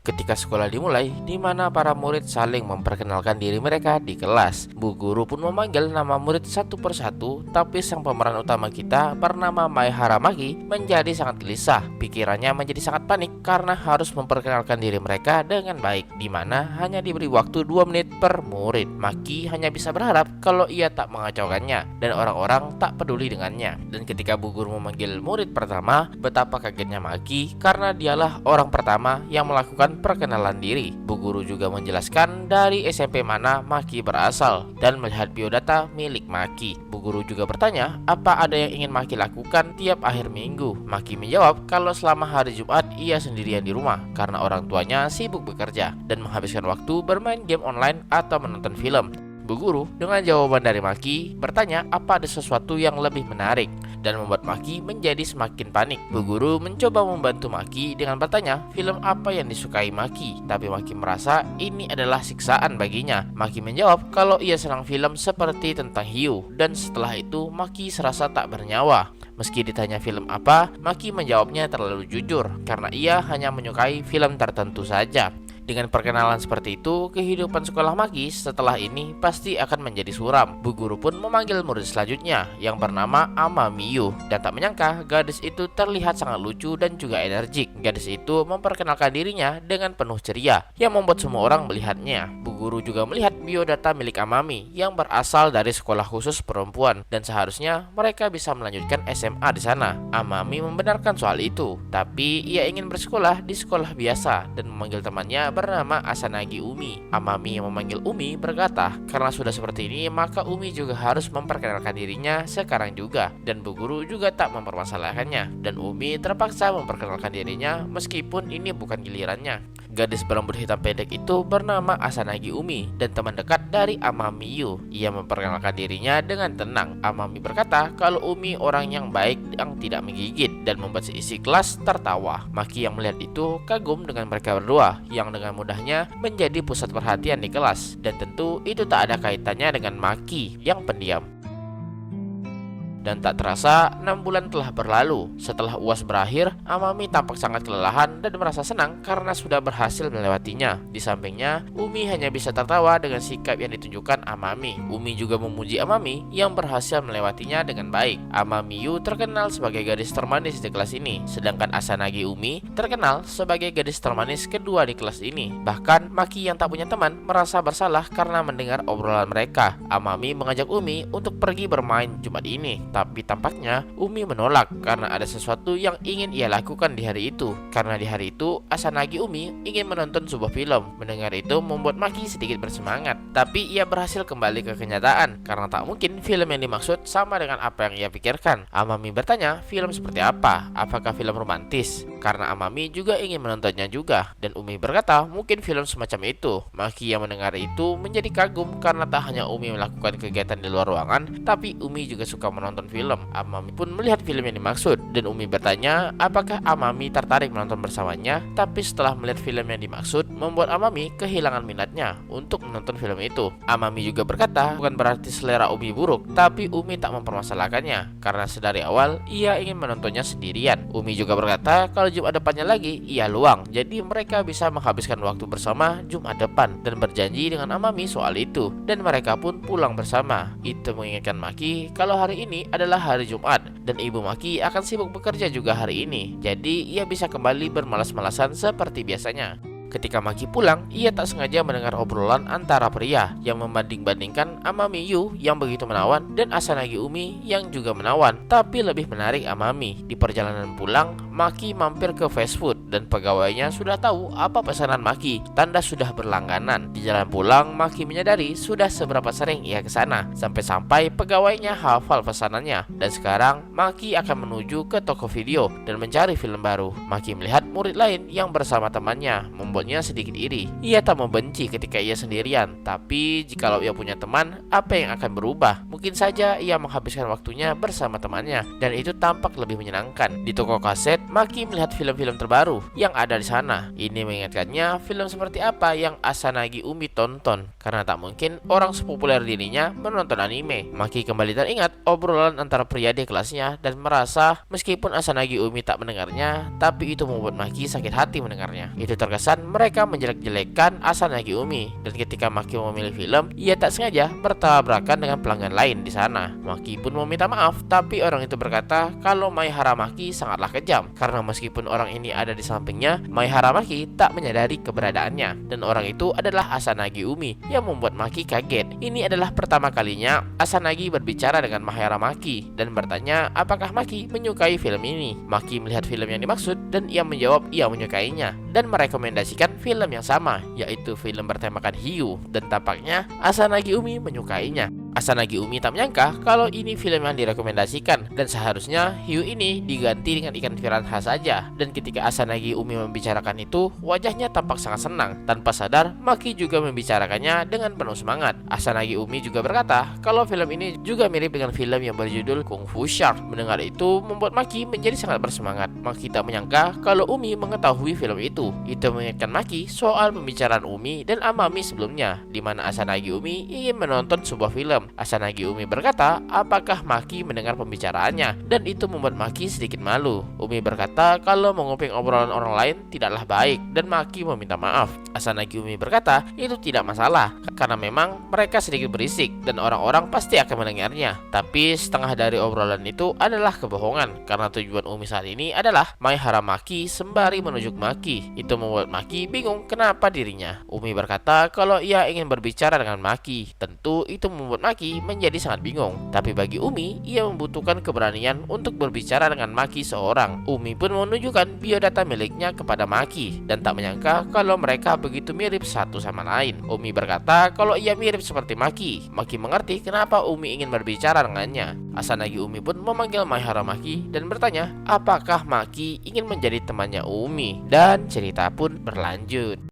Ketika sekolah dimulai, di mana para murid saling memperkenalkan diri mereka di kelas. Bu guru pun memanggil nama murid satu persatu, tapi sang pemeran utama kita bernama Mai Haramaki menjadi sangat gelisah. Pikirannya menjadi sangat panik karena harus memperkenalkan diri mereka dengan baik, di mana hanya diberi waktu 2 menit per murid. Maki hanya bisa berharap kalau ia tak mengacaukannya dan orang-orang tak peduli dengannya. Dan ketika bu guru memanggil murid pertama, betapa kagetnya Maki karena dialah orang pertama yang melakukan perkenalan diri. Bu guru juga menjelaskan dari SMP mana Maki berasal dan melihat biodata milik Maki. Bu guru juga bertanya apa ada yang ingin Maki lakukan tiap akhir minggu. Maki menjawab kalau selama hari Jumat ia sendirian di rumah karena orang tuanya sibuk bekerja dan menghabiskan waktu bermain game online atau menonton film. Bu guru dengan jawaban dari Maki bertanya apa ada sesuatu yang lebih menarik dan membuat Maki menjadi semakin panik. Bu guru mencoba membantu Maki dengan bertanya film apa yang disukai Maki, tapi Maki merasa ini adalah siksaan baginya. Maki menjawab kalau ia senang film seperti tentang hiu, dan setelah itu Maki serasa tak bernyawa. Meski ditanya film apa, Maki menjawabnya terlalu jujur karena ia hanya menyukai film tertentu saja. Dengan perkenalan seperti itu, kehidupan sekolah Maki setelah ini pasti akan menjadi suram. Bu guru pun memanggil murid selanjutnya yang bernama Amamiyu, dan tak menyangka gadis itu terlihat sangat lucu dan juga energik. Gadis itu memperkenalkan dirinya dengan penuh ceria yang membuat semua orang melihatnya. Bu guru juga melihat biodata milik Amami yang berasal dari sekolah khusus perempuan dan seharusnya mereka bisa melanjutkan SMA di sana. Amami membenarkan soal itu, tapi ia ingin bersekolah di sekolah biasa dan memanggil temannya bernama Asanagi Umi. Amami yang memanggil Umi berkata, karena sudah seperti ini maka Umi juga harus memperkenalkan dirinya sekarang juga. Dan bu guru juga tak mempermasalahkannya, dan Umi terpaksa memperkenalkan dirinya meskipun ini bukan gilirannya. Gadis berambut hitam pendek itu bernama Asanagi Umi dan teman dekat dari Amamiyu. Ia memperkenalkan dirinya dengan tenang. Amami berkata kalau Umi orang yang baik yang tidak menggigit dan membuat seisi kelas tertawa. Maki yang melihat itu kagum dengan mereka berdua yang dengan mudahnya menjadi pusat perhatian di kelas, dan tentu itu tak ada kaitannya dengan Maki yang pendiam. Dan tak terasa 6 bulan telah berlalu. Setelah UAS berakhir, Amami tampak sangat kelelahan dan merasa senang karena sudah berhasil melewatinya. Di sampingnya, Umi hanya bisa tertawa dengan sikap yang ditunjukkan Amami. Umi juga memuji Amami yang berhasil melewatinya dengan baik. Amamiyu terkenal sebagai gadis termanis di kelas ini, sedangkan Asanagi Umi terkenal sebagai gadis termanis kedua di kelas ini. Bahkan Maki yang tak punya teman merasa bersalah karena mendengar obrolan mereka. Amami mengajak Umi untuk pergi bermain Jumat ini, tapi tampaknya Umi menolak karena ada sesuatu yang ingin ia lakukan di hari itu. Karena di hari itu Asanagi Umi ingin menonton sebuah film. Mendengar itu membuat Maki sedikit bersemangat, tapi ia berhasil kembali ke kenyataan karena tak mungkin film yang dimaksud sama dengan apa yang ia pikirkan. Amami bertanya film seperti apa, apakah film romantis? Karena Amami juga ingin menontonnya juga, dan Umi berkata mungkin film semacam itu. Maki yang mendengar itu menjadi kagum karena tak hanya Umi melakukan kegiatan di luar ruangan, tapi Umi juga suka menonton film. Amami pun melihat film yang dimaksud, dan Umi bertanya apakah Amami tertarik menonton bersamanya. Tapi setelah melihat film yang dimaksud membuat Amami kehilangan minatnya untuk menonton film itu. Amami juga berkata bukan berarti selera Umi buruk, tapi Umi tak mempermasalahkannya karena sedari awal ia ingin menontonnya sendirian. Umi juga berkata kalau Jumat depannya lagi ia luang, jadi mereka bisa menghabiskan waktu bersama Jumat depan, dan berjanji dengan Amami soal itu, dan mereka pun pulang bersama. Itu mengingatkan Maki kalau hari ini adalah hari Jumat dan ibu Maki akan sibuk bekerja juga hari ini, jadi ia bisa kembali bermalas-malasan seperti biasanya. Ketika Maki pulang, ia tak sengaja mendengar obrolan antara pria yang membanding-bandingkan Amamiyu yang begitu menawan dan Asanagi Umi yang juga menawan, tapi lebih menarik Amami. Di perjalanan pulang, Maki mampir ke fast food dan pegawainya sudah tahu apa pesanan Maki, tanda sudah berlangganan. Di jalan pulang, Maki menyadari sudah seberapa sering ia ke sana, sampai-sampai pegawainya hafal pesanannya. Dan sekarang Maki akan menuju ke toko video dan mencari film baru. Maki melihat murid lain yang bersama temannya, membuatnya sedikit iri. Ia tak membenci ketika ia sendirian, tapi jikalau ia punya teman, apa yang akan berubah? Mungkin saja ia menghabiskan waktunya bersama temannya, dan itu tampak lebih menyenangkan. Di toko kaset, Maki melihat film-film terbaru yang ada di sana. Ini mengingatkannya film seperti apa yang Asanagi Umi tonton, karena tak mungkin orang sepopuler dirinya menonton anime. Maki kembali teringat obrolan antara pria di kelasnya dan merasa meskipun Asanagi Umi tak mendengarnya, tapi itu membuat Maki sakit hati mendengarnya. Itu terkesan mereka menjelek-jelekkan Asanagi Umi, dan ketika Maki memilih film, ia tak sengaja bertabrakan dengan pelanggan lain di sana. Maki pun meminta maaf, tapi orang itu berkata kalau Mai Haramaki sangatlah kejam, karena meskipun orang ini ada di sampingnya, Mai Haramaki tak menyadari keberadaannya, dan orang itu adalah Asanagi Umi yang membuat Maki kaget. Ini adalah pertama kalinya Asanagi berbicara dengan Mai Haramaki dan bertanya apakah Maki menyukai film ini. Maki melihat film yang dimaksud dan ia menjawab ia menyukainya dan merekomendasikan film yang sama, yaitu film bertemakan hiu, dan tampaknya Asanagi Umi menyukainya. Asanagi Umi tak menyangka kalau ini film yang direkomendasikan, dan seharusnya hiu ini diganti dengan ikan piranha saja. Dan ketika Asanagi Umi membicarakan itu, wajahnya tampak sangat senang. Tanpa sadar, Maki juga membicarakannya dengan penuh semangat. Asanagi Umi juga berkata kalau film ini juga mirip dengan film yang berjudul Kung Fu Shark. Mendengar itu membuat Maki menjadi sangat bersemangat. Maki tak menyangka kalau Umi mengetahui film itu. Itu mengingatkan Maki soal pembicaraan Umi dan Amami sebelumnya, di mana Asanagi Umi ingin menonton sebuah film. Asanagi Umi berkata apakah Maki mendengar pembicaraannya, dan itu membuat Maki sedikit malu. Umi berkata kalau menguping obrolan orang lain tidaklah baik, dan Maki meminta maaf. Asanagi Umi berkata itu tidak masalah, karena memang mereka sedikit berisik dan orang-orang pasti akan mendengarnya. Tapi setengah dari obrolan itu adalah kebohongan, karena tujuan Umi saat ini adalah Mai Haramaki sembari menunjuk Maki. Itu membuat Maki bingung kenapa dirinya. Umi berkata kalau ia ingin berbicara dengan Maki. Tentu itu membuat Maki menjadi sangat bingung. Tapi bagi Umi, ia membutuhkan keberanian untuk berbicara dengan Maki seorang. Umi pun menunjukkan biodata miliknya kepada Maki dan tak menyangka kalau mereka begitu mirip satu sama lain. Umi berkata kalau ia mirip seperti Maki. Maki mengerti kenapa Umi ingin berbicara dengannya. Asanagi Umi pun memanggil Mai Haramaki dan bertanya apakah Maki ingin menjadi temannya Umi. Dan cerita pun berlanjut.